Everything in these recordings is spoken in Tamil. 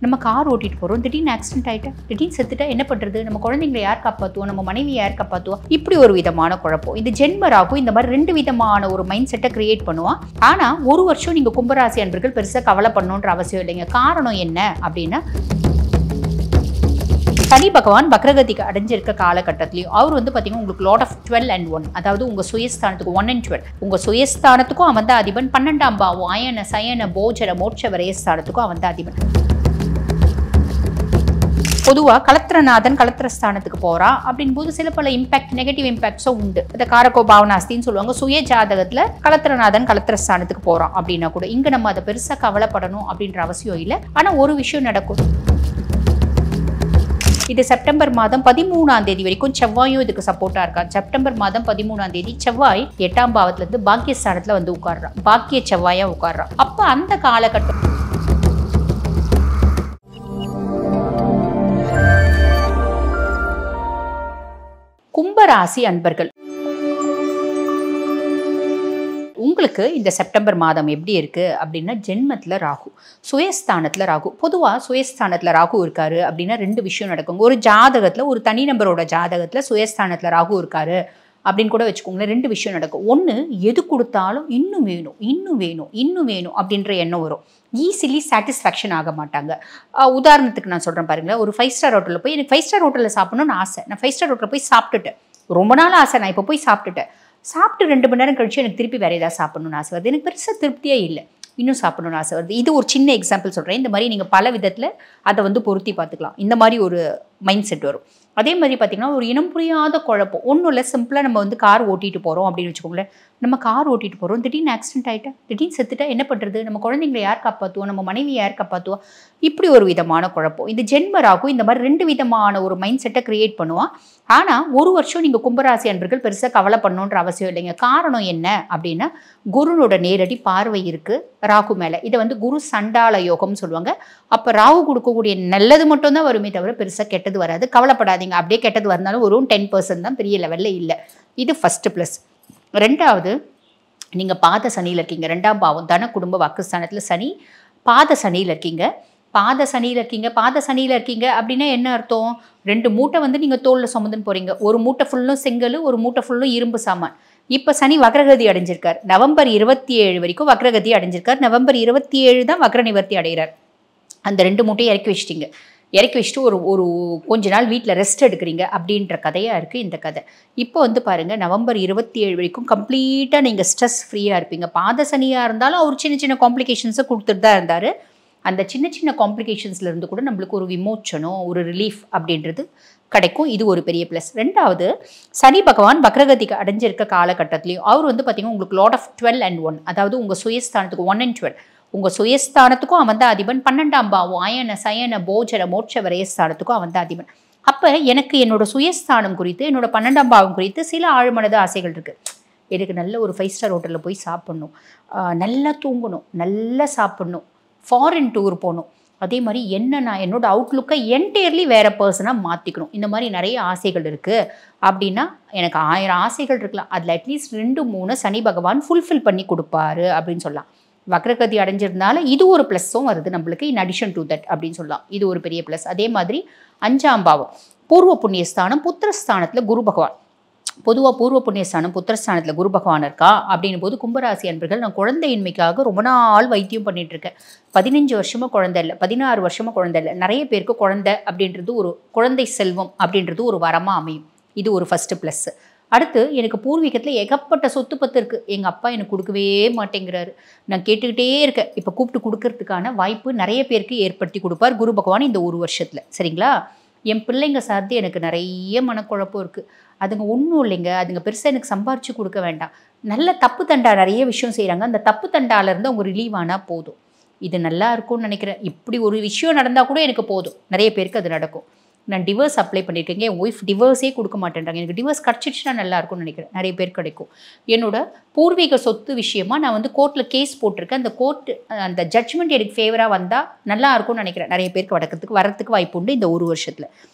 நம்ம கார் ஓட்டிட்டு போகிறோம், திடீர்னு ஆக்சிடென்ட் ஆகிட்டா, திடீர்னு செத்துட்டா என்ன பண்ணுறது? நம்ம குழந்தைங்களை யார் காப்பாற்றுவோம்? நம்ம மனைவி யார் காப்பாற்றுவோம்? இப்படி ஒரு விதமான குழப்பம். இது ஜென்மராகும் இந்த மாதிரி 2 விதமான ஒரு மைண்ட் செட்டை கிரியேட் பண்ணுவான். ஆனால் ஒரு வருஷம் நீங்கள் கும்பராசி அன்பர்கள் பெருசாக கவலை பண்ணணுன்ற அவசியம் இல்லைங்க. காரணம் என்ன அப்படின்னா, சனி பகவான் வக்ரகதிக்கு அடைஞ்சிருக்க காலகட்டத்திலையும் அவர் வந்து பார்த்தீங்கன்னா உங்களுக்கு லாட் ஆஃப் 12 and 1, அதாவது உங்கள் சுயஸ்தானத்துக்கு 1 and 12, உங்கள் சுயஸ்தானத்துக்கும் அவன் தான் அதிபன், 12ஆம் பாவம் அயன சயன போஜர மோட்ச விரயஸ்தானத்துக்கும் அவன் தான் அதிபன். பொதுவாக கலத்திரநாதன் கலத்திரஸ்தானத்துக்கு போகிறான் அப்படின் போது சில பல இம்பாக்ட், நெகட்டிவ் இம்பாக்ட்ஸும் உண்டு. இந்த காரகோ பாவனாஸ்தின்னு சொல்லுவாங்க. சுய ஜாதகத்தில் கலத்திரநாதன் கலத்திரஸ்தானத்துக்கு போகிறான் அப்படின்னா கூட இங்கே நம்ம அதை பெருசாக கவலைப்படணும் அப்படின்ற அவசியம் இல்லை. ஆனால் ஒரு விஷயம் நடக்கும். இது செப்டம்பர் மாதம் 13ஆம் தேதி வரைக்கும் செவ்வாயும் இதுக்கு சப்போர்ட்டாக இருக்கான். செப்டம்பர் மாதம் 13ஆம் தேதி செவ்வாய் 8ஆம் பாவத்திலேருந்து பாக்கியஸ்தானத்தில் வந்து உட்கார்றான். பாக்கிய செவ்வாயாக உட்கார்றான். அப்போ அந்த காலகட்டம் கும்பராசி அன்பர்கள், உங்களுக்கு இந்த செப்டம்பர் மாதம் எப்படி இருக்குது அப்படின்னா, ஜென்மத்தில் ராகு, சுயஸ்தானத்தில் ராகு. பொதுவாக சுயஸ்தானத்தில் ராகு இருக்காரு அப்படின்னா 2 விஷயம் நடக்கும். ஒரு ஜாதகத்தில், ஒரு தனிநபரோட ஜாதகத்தில் சுயஸ்தானத்தில் ராகு இருக்காரு அப்படின்னு கூட வச்சுக்கோங்களேன். 2 விஷயம் நடக்கும். ஒன்று, எது கொடுத்தாலும் இன்னும் வேணும் இன்னும் வேணும் இன்னும் வேணும் அப்படின்ற எண்ணம் வரும். ஈஸிலி சாட்டிஸ்ஃபேக்ஷன் ஆக மாட்டாங்க. உதாரணத்துக்கு நான் சொல்கிறேன் பாருங்களேன். ஒரு 5 ஸ்டார் ஹோட்டலில் போய் எனக்கு 5 ஸ்டார் ஹோட்டலில் சாப்பிடணும்னு ஆசை. நான் 5 ஸ்டார் ஹோட்டலில் போய் சாப்பிட்டுட்டேன், ரொம்ப நாள் ஆசை. நான் இப்போ போய் சாப்பிட்டுட்டேன். சாப்பிட்டு 2 மணி நேரம் கழிச்சு எனக்கு திருப்பி வேறு ஏதாவது சாப்பிடணும்னு ஆசை வருது. எனக்கு பெருசாக திருப்தியே இல்லை, இன்னும் சாப்பிடணும்னு ஆசை வருது. இது ஒரு சின்ன எக்ஸாம்பிள் சொல்கிறேன். இந்த மாதிரி நீங்கள் பல விதத்தில் அதை வந்து பொருத்தி பார்த்துக்கலாம். இந்த மாதிரி ஒரு மைண்ட் செட் வரும். அதே மாதிரி பார்த்திங்கன்னா ஒரு இனம் புரியாத குழப்பம். ஒன்றும் இல்லை, சிம்பிளாக நம்ம வந்து கார் ஓட்டிகிட்டு போகிறோம் அப்படின்னு வச்சுக்கோங்களேன். நம்ம கார் ஓட்டிகிட்டு போகிறோம், திடீர்னு ஆக்சிடென்ட் ஆகிட்டா, திடீர்னு செத்துட்டா என்ன பண்ணுறது? நம்ம குழந்தைங்களை யார் காப்பாற்றுவோம்? நம்ம மனைவி யார் காப்பாற்றுவோம்? இப்படி ஒரு விதமான குழப்பம். இது ஜென்மராகும் இந்த மாதிரி 2 விதமான ஒரு மைண்ட் செட்டை கிரியேட் பண்ணுவான். ஆனால் ஒரு வருஷம் நீங்கள் கும்பராசி அன்பர்கள் பெருசாக கவலை பண்ணணுன்ற அவசியம் இல்லைங்க. காரணம் என்ன அப்படின்னா, குருனோட நேரடி பார்வை இருக்குது ராகு மேலே. இதை வந்து குரு சண்டால யோகம்னு சொல்லுவாங்க. அப்போ ராகு கொடுக்கக்கூடிய நல்லது மட்டும்தான் வருமே தவிர பெருசாக கெட்டது வராது. கவலைப்படாதீங்க. அப்படியே கெட்டது வந்தாலும் ஒரு 10% தான், பெரிய லெவலில் இல்லை. இது ஃபஸ்ட்டு ப்ளஸ். 2வது, நீங்கள் பாத சனியில் இருக்கீங்க. 2ஆம் பாவம் தன குடும்ப வாக்குஸ்தானத்தில் சனி, பாத சனியில் இருக்கீங்க. பாத சனியில் இருக்கீங்க அப்படின்னா என்ன அர்த்தம்? 2 மூட்டை வந்து நீங்கள் தோளில் சுமந்துன்னு போகிறீங்க. ஒரு மூட்டை ஃபுல்லும் செங்கல், ஒரு மூட்டை ஃபுல்லும் இரும்பு சாமான். இப்போ சனி வக்ரகதி அடைஞ்சிருக்கார். நவம்பர் 27 வரைக்கும் வக்ரகதி அடைஞ்சிருக்கார். நவம்பர் 27 தான் வக்ர நிவர்த்தி அடைகிறார். அந்த 2 மூட்டையை இறக்கி வச்சிட்டிங்க. இறக்கி வச்சுட்டு ஒரு கொஞ்ச நாள் வீட்டில் ரெஸ்ட் எடுக்கிறீங்க அப்படின்ற கதையாக இருக்குது இந்த கதை. இப்போ வந்து பாருங்கள், நவம்பர் 27 வரைக்கும் கம்ப்ளீட்டாக நீங்கள் ஸ்ட்ரெஸ் ஃப்ரீயாக இருப்பீங்க. பாத சனியாக இருந்தாலும் அவர் சின்ன சின்ன காம்ப்ளிகேஷன்ஸை கொடுத்துட்டு தான் இருந்தார். அந்த சின்ன சின்ன காம்ப்ளிகேஷன்ஸ்லேருந்து கூட நம்மளுக்கு ஒரு விமோச்சனம், ஒரு ரிலீஃப் அப்படின்றது கிடைக்கும். இது ஒரு பெரிய ப்ளஸ். 2வது, சனி பகவான் வக்ரகதிக்கு அடைஞ்சிருக்க காலகட்டத்திலையும் அவர் வந்து பார்த்திங்கன்னா உங்களுக்கு லாட் ஆஃப் 12 and 1, அதாவது உங்கள் சுயஸ்தானத்துக்கு 1 and 12, உங்கள் சுயஸ்தானத்துக்கும் அவன் தான் அதிபன், 12ஆம் பாவம் அயன சயன போஜர மோட்ச விரயஸ்தானத்துக்கும் அவன் தான் அதிபன். அப்போ எனக்கு என்னோட சுயஸ்தானம் குறித்து, என்னோட 12ஆம் பாவம் குறித்து சில ஆழ்மனது ஆசைகள் இருக்குது. எனக்கு நல்ல ஒரு 5 ஸ்டார் ஹோட்டலில் போய் சாப்பிட்ணும், நல்லா தூங்கணும், நல்லா சாப்பிட்ணும், ஃபாரின் டூர் போகணும். அதே மாதிரி நான் என்னோட அவுட்லுக்கை என்டையர்லி வேறு பர்சனாக மாற்றிக்கணும். இந்த மாதிரி நிறைய ஆசைகள் இருக்குது அப்படின்னா எனக்கு 1000 ஆசைகள் இருக்கலாம். அதில் அட்லீஸ்ட் 2-3 சனி பகவான் ஃபுல்ஃபில் பண்ணி கொடுப்பாரு அப்படின்னு சொல்லலாம். வக்ரகதி அடைஞ்சிருந்தால இது ஒரு ப்ளஸ்ஸும் வருது நம்மளுக்கு, இன் அடிஷன் டு தட் அப்படின்னு சொல்லலாம். இது ஒரு பெரிய ப்ளஸ். அதே மாதிரி 5ஆம் பாவம் பூர்வ புண்ணியஸ்தானம் புத்திரஸ்தானத்தில் குரு பகவான். பொதுவாக பூர்வ புண்ணியஸ்தானம் புத்திரஸ்தானத்தில் குரு பகவான் இருக்கா அப்படின்னும் போது கும்பராசி அன்பர்கள், நான் குழந்தையின்மைக்காக ரொம்ப நாள் வைத்தியம் பண்ணிகிட்ருக்கேன். 15 வருஷமாக குழந்தை இல்லை, 16 வருஷமாக குழந்தை இல்லை. நிறைய பேருக்கு குழந்தை அப்படின்றது ஒரு குழந்தை செல்வம் அப்படின்றது ஒரு வரமாக அமையும். இது ஒரு ஃபஸ்ட்டு ப்ளஸ்ஸு. அடுத்து, எனக்கு பூர்வீகத்தில் ஏகப்பட்ட சொத்து பத்து இருக்குது. எங்கள் அப்பா எனக்கு கொடுக்கவே மாட்டேங்கிறாரு. நான் கேட்டுக்கிட்டே இருக்கேன். இப்போ கூப்பிட்டு கொடுக்கறதுக்கான வாய்ப்பு நிறைய பேருக்கு ஏற்படுத்தி கொடுப்பார் குரு பகவான் இந்த ஒரு வருஷத்தில். சரிங்களா? என் பிள்ளைங்க சார்ந்து எனக்கு நிறைய மனக்குழப்பம் இருக்குது. அதுங்க ஒன்றும் இல்லைங்க, அதுங்க பெருசாக எனக்கு சம்பாரித்து கொடுக்க வேண்டாம். நல்ல தப்பு தண்டா நிறைய விஷயம் செய்கிறாங்க. அந்த தப்பு தண்டாலேருந்து அவங்க ரிலீவ் ஆனால் போதும். இது நல்லா இருக்கும்னு நினைக்கிறேன். இப்படி ஒரு விஷயம் நடந்தால் கூட எனக்கு போதும். நிறைய பேருக்கு அது நடக்கும். நான் டிவோர்ஸ் அப்ளை பண்ணியிருக்கேங்க. என் ஒய்ஃப் டிவோர்ஸே கொடுக்க மாட்டேன்றாங்க. எனக்கு டிவோர்ஸ் கிடச்சிடுச்சுன்னா நல்லா இருக்கும்னு நினைக்கிறேன். நிறைய பேர் கிடைக்கும். என்னோட பூர்வீக சொத்து விஷயமா நான் வந்து கோர்ட்டில் கேஸ் போட்டிருக்கேன். அந்த அந்த ஜட்ஜ்மெண்ட் எனக்கு ஃபேவராக வந்தால் நல்லா இருக்கும்னு நினைக்கிறேன். நிறைய பேருக்கு வரத்துக்கு வாய்ப்பு உண்டு இந்த ஒரு வருஷத்தில்.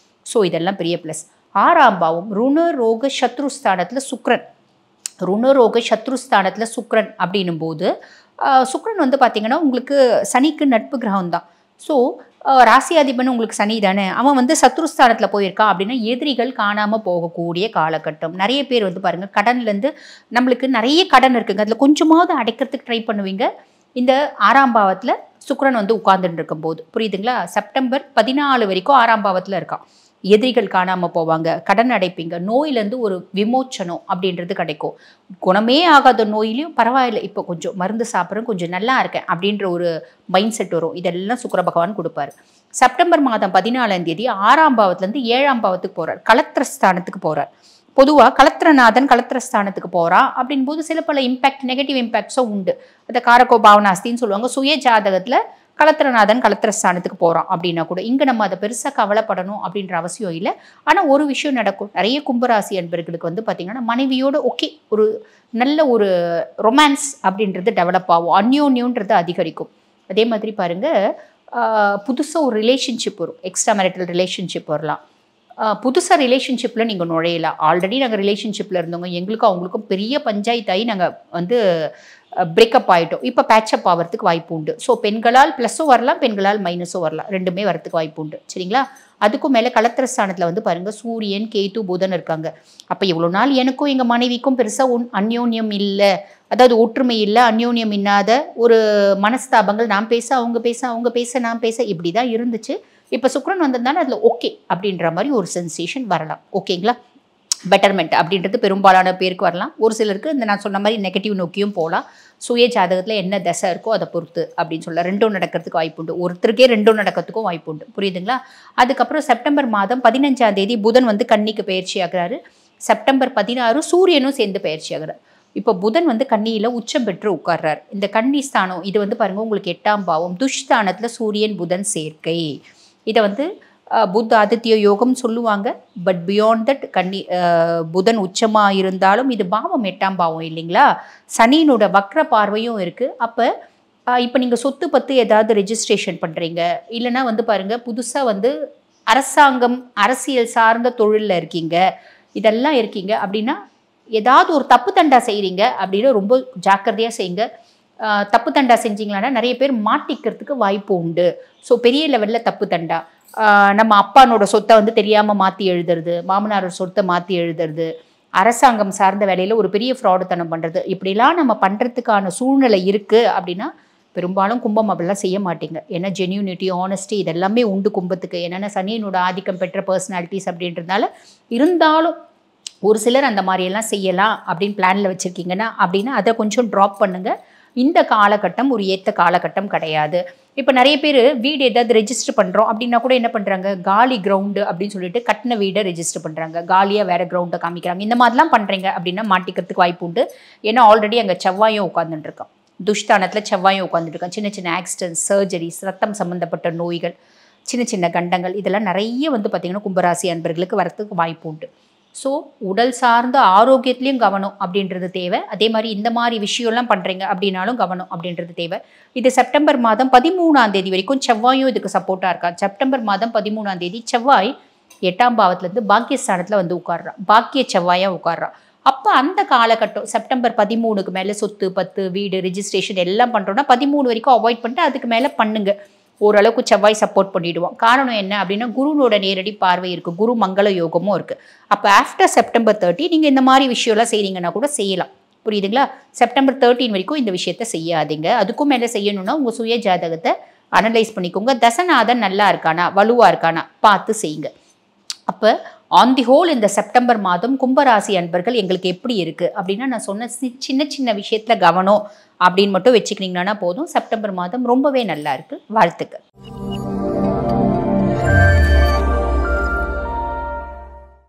ஸோ இதெல்லாம் பெரிய ப்ளஸ். 6ஆம் பாவம் ருணரோக சத்ருஸ்தானத்தில் சுக்ரன். ருணரோக சத்ருஸ்தானத்தில் சுக்ரன் அப்படின்னும் போது சுக்ரன் வந்து பார்த்திங்கன்னா உங்களுக்கு சனிக்கு நட்பு கிரகம் தான். ஸோ ராசியாதிபன் உங்களுக்கு சனி தானே, அவன் வந்து சத்ருஸ்தானத்தில் போயிருக்கான் அப்படின்னா எதிரிகள் காணாமல் போகக்கூடிய காலகட்டம். நிறைய பேர் வந்து பாருங்கள் கடன்லேருந்து நம்மளுக்கு நிறைய கடன் இருக்குங்க, அதில் கொஞ்சமாவது அடைக்கிறதுக்கு ட்ரை பண்ணுவீங்க. இந்த 6ஆம் பாவத்தில் சுக்கிரன் வந்து உட்கார்ந்துட்டு இருக்கும்போது புரியுதுங்களா, செப்டம்பர் 14 வரைக்கும் 6ஆம் பாவத்தில் இருக்கான். எதிரிகள் காணாமல் போவாங்க, கடன் அடைப்பீங்க, நோயிலேருந்து ஒரு விமோச்சனம் அப்படின்றது கிடைக்கும். குணமே ஆகாத நோயிலையும் பரவாயில்லை, இப்போ கொஞ்சம் மருந்து சாப்பிட்றேன், கொஞ்சம் நல்லா இருக்கேன் அப்படின்ற ஒரு மைண்ட் செட் வரும். இதெல்லாம் சுக்கிர பகவான் கொடுப்பாரு. செப்டம்பர் மாதம் 14ஆம் தேதி 6ஆம் பாவத்துலேருந்து 7ஆம் பாவத்துக்கு போகிறார், கலத்திரஸ்தானத்துக்கு போகிறார். பொதுவாக கலத்திரநாதன் கலத்திரஸ்தானத்துக்கு போகிறான் அப்படின்போது சில பல இம்பேக்ட், நெகட்டிவ் இம்பேக்ட்ஸும் உண்டு. அதை காரகோ பாவனாஸ்தின்னு சொல்லுவாங்க. சுய ஜாதகத்தில் கலத்திரநாதன் கலத்திரஸ்தானத்துக்கு போகிறான் அப்படின்னா கூட இங்கே நம்ம அதை பெருசாக கவலைப்படணும் அப்படின்ற அவசியம் இல்லை. ஆனால் ஒரு விஷயம் நடக்கும், நிறைய கும்பராசி அன்பர்களுக்கு வந்து பார்த்திங்கன்னா மனைவியோட ஓகே ஒரு நல்ல ஒரு ரொமான்ஸ் அப்படின்றது டெவலப் ஆகும், அந்யோன்யன்றது அதிகரிக்கும். அதே மாதிரி பாருங்கள், புதுசாக ஒரு ரிலேஷன்ஷிப் வரும், எக்ஸ்ட்ரா மேரிட்டல் ரிலேஷன்ஷிப் வரலாம். புதுசாக ரிலேஷன்ஷிப்பில் நீங்கள் நுழையலாம். ஆல்ரெடி நாங்கள் ரிலேஷன்ஷிப்பில் இருந்தவங்க, எங்களுக்கும் அவங்களுக்கும் பெரிய பஞ்சாயத்தாகி நாங்கள் வந்து பிரேக்கப் ஆகிட்டோம், இப்போ பேட்சப் ஆகிறதுக்கு வாய்ப்பு உண்டு. ஸோ பெண்களால் ப்ளஸ்ஸும் வரலாம், பெண்களால் மைனஸும் வரலாம், ரெண்டுமே வரத்துக்கு வாய்ப்பு உண்டு. சரிங்களா, அதுக்கும் மேலே கலத்திரஸ்தானத்தில் வந்து பாருங்கள் சூரியன் கேது புதன் இருக்காங்க. அப்போ இவ்வளோ நாள் எனக்கும் எங்கள் மனைவிக்கும் பெருசாக அந்யோன்யம் இல்லை, அதாவது ஒற்றுமை இல்லை, அந்யோன்யம் இல்லாத ஒரு மனஸ்தாபங்கள், நான் பேச அவங்க பேச, அவங்க பேச நான் பேச, இப்படி தான் இருந்துச்சு. இப்போ சுக்கிரன் வந்ததுனால அதில் ஓகே அப்படின்ற மாதிரி ஒரு சென்சேஷன் வரலாம். ஓகேங்களா, பெட்டர்மெண்ட் அப்படின்றது பெரும்பாலான பேருக்கு வரலாம். ஒரு சிலருக்கு இந்த நான் சொன்ன மாதிரி நெகட்டிவ் நோக்கியும் போகலாம். சுய ஜாதகத்தில் என்ன தசை இருக்கோ அதை பொறுத்து அப்படின்னு சொல்ல ரெண்டும் நடக்கிறதுக்கு வாய்ப்பு உண்டு, ஒருத்தருக்கே ரெண்டும் நடக்கிறதுக்கும் வாய்ப்பு உண்டு. புரியுதுங்களா. அதுக்கப்புறம் செப்டம்பர் மாதம் 15ஆம் தேதி புதன் வந்து கன்னிக்கு பயிற்சி ஆகிறாரு. செப்டம்பர் 16 சூரியனும் சேர்ந்து பயிற்சி ஆகிறார். இப்போ புதன் வந்து கன்னியில் உச்சம் பெற்று உட்கார்றார். இந்த கன்னி ஸ்தானம் இது வந்து பாருங்கள் உங்களுக்கு 8ஆம் பாவம், துஷ்தானத்தில் சூரியன் புதன் சேர்க்கை. இதை வந்து புத்த ஆதித்ய யோகம் சொல்லுவாங்க. பட் பியாண்ட் தட் புதன் உச்சமாக இருந்தாலும் இது பாவம் 8ஆம் பாவம் இல்லைங்களா, சனியினோட வக்ர பார்வையும் இருக்குது. அப்போ இப்போ நீங்கள் சொத்து பத்து ஏதாவது ரெஜிஸ்ட்ரேஷன் பண்ணுறீங்க, இல்லைன்னா வந்து பாருங்கள் புதுசாக வந்து அரசாங்கம் அரசியல் சார்ந்த தொழிலில் இருக்கீங்க, இதெல்லாம் இருக்கீங்க அப்படின்னா ஏதாவது ஒரு தப்பு தண்டா செய்கிறீங்க அப்படின்னு ரொம்ப ஜாக்கிரதையாக செய்யுங்க. தப்பு தண்டா செஞ்சிங்களான்னா நிறைய பேர் மாட்டிக்கிறதுக்கு வாய்ப்பு உண்டு. ஸோ பெரிய லெவலில் தப்பு தண்டா, நம்ம அப்பானோட சொத்தை வந்து தெரியாமல் மாற்றி எழுதுறது, மாமனாரோட சொத்தை மாற்றி எழுதுறது, அரசாங்கம் சார்ந்த வேலையில் ஒரு பெரிய ஃப்ராடுத்தனம் பண்ணுறது, இப்படிலாம் நம்ம பண்ணுறதுக்கான சூழ்நிலை இருக்குது அப்படின்னா பெரும்பாலும் கும்பம் அப்படிலாம் செய்ய மாட்டீங்க. ஏன்னா ஜென்யூனிட்டி, ஆனஸ்டி இதெல்லாமே உண்டு கும்பத்துக்கு. என்னென்ன சனியனோட ஆதிக்கம் பெற்ற பர்சனாலிட்டிஸ் அப்படின்றதுனால இருந்தாலும் ஒரு சிலர் அந்த மாதிரியெல்லாம் செய்யலாம் அப்படின்னு பிளானில் வச்சுருக்கீங்கன்னா அப்படின்னா அதை கொஞ்சம் ட்ராப் பண்ணுங்கள். இந்த காலகட்டம் ஒரு ஏற்ற காலகட்டம் கிடையாது. இப்போ நிறைய பேர் வீடு ஏதாவது ரெஜிஸ்டர் பண்ணுறோம் அப்படின்னா கூட என்ன பண்ணுறாங்க, காலி கிரவுண்டு அப்படின்னு சொல்லிட்டு கட்டின வீடை ரெஜிஸ்டர் பண்ணுறாங்க, காலியாக வேறு கிரவுண்டை காமிக்கிறாங்க. இந்த மாதிரிலாம் பண்ணுறீங்க அப்படின்னா மாட்டிக்கிறதுக்கு வாய்ப்பு உண்டு. ஏன்னா ஆல்ரெடி அங்கே செவ்வாயும் உட்காந்துட்டு இருக்கான், துஷ்தானத்தில் செவ்வாயும் உட்காந்துட்டு இருக்கான். சின்ன சின்ன ஆக்சிடென்ட்ஸ், சர்ஜரிஸ், ரத்தம் சம்மந்தப்பட்ட நோய்கள், சின்ன சின்ன கண்டங்கள் இதெல்லாம் நிறைய வந்து பார்த்திங்கன்னா கும்பராசி அன்பர்களுக்கு வரத்துக்கு வாய்ப்பு உண்டு. ஸோ உடல் சார்ந்த ஆரோக்கியத்துலேயும் கவனம் அப்படின்றது தேவை. அதே மாதிரி இந்த மாதிரி விஷயம்லாம் பண்ணுறீங்க அப்படின்னாலும் கவனம் அப்படின்றது தேவை. இது செப்டம்பர் மாதம் 13ஆம் தேதி வரைக்கும் செவ்வாயும் இதுக்கு சப்போர்ட்டாக இருக்கா. செப்டம்பர் மாதம் 13ஆம் தேதி செவ்வாய் 8ஆம் பாவத்துலேருந்து பாக்கியஸ்தானத்தில் வந்து உட்கார்றான், பாக்கிய செவ்வாயாக உட்கார்றான். அப்போ அந்த காலகட்டம் செப்டம்பர் 13க்கு மேலே சொத்து பத்து வீடு ரெஜிஸ்ட்ரேஷன் எல்லாம் பண்ணுறோன்னா 13 வரைக்கும் அவாய்ட் பண்ணிட்டு அதுக்கு மேலே பண்ணுங்க. ஓரளவுக்கு செவ்வாய் சப்போர்ட் பண்ணிவிடுவோம். காரணம் என்ன அப்படின்னா குருனோட நேரடி பார்வை இருக்குது, குரு மங்கள யோகமும் இருக்குது. அப்போ ஆஃப்டர் செப்டம்பர் 30 நீங்கள் இந்த மாதிரி விஷயம்லாம் செய்கிறீங்கன்னா கூட செய்யலாம். புரியுதுங்களா. செப்டம்பர் 13 வரைக்கும் இந்த விஷயத்த செய்யாதீங்க. அதுக்கும் மேலே செய்யணும்னா உங்கள் சுய ஜாதகத்தை அனலைஸ் பண்ணிக்கோங்க. தசநாதன் நல்லா இருக்கானா வலுவாக இருக்கானா பார்த்து செய்யுங்க. அப்போ ஆன் தி ஹோல் இந்த செப்டம்பர் மாதம் கும்பராசி அன்பர்கள் எங்களுக்கு எப்படி இருக்குது அப்படின்னா நான் சொன்ன சின்ன சின்ன விஷயத்தில் கவனம் அப்படின்னு மட்டும் வச்சுக்கினீங்கன்னா போதும். செப்டம்பர் மாதம் ரொம்பவே நல்லா இருக்குது. வாழ்த்துக்கள்.